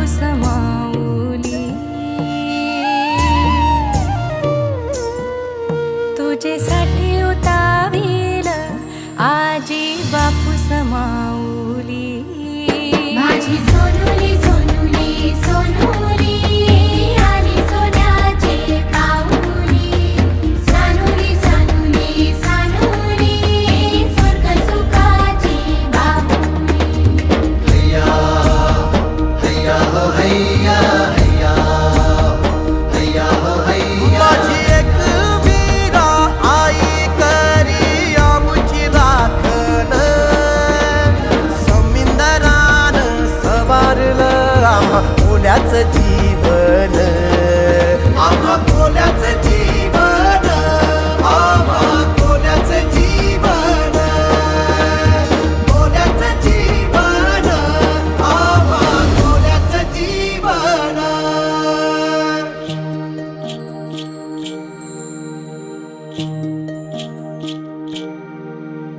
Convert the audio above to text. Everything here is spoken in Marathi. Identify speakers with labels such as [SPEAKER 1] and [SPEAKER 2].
[SPEAKER 1] समावली, तुझेसाठी उतावील आजी बापू समावली।
[SPEAKER 2] माझी सोनुली सोनुली सोनुली आली सोन्याची पाऊली, सानुली सानुली सानुली स्वर्ग सुखाची बाहुली।
[SPEAKER 3] हैया हैया हो हैया हैया हैया हो हैया। माझी एक वीरा आई करी आमुची राखण, समिंदरान सवारलं आम्हा कोल्याचं जीवन, आम्हा कोल्याचं जीवन।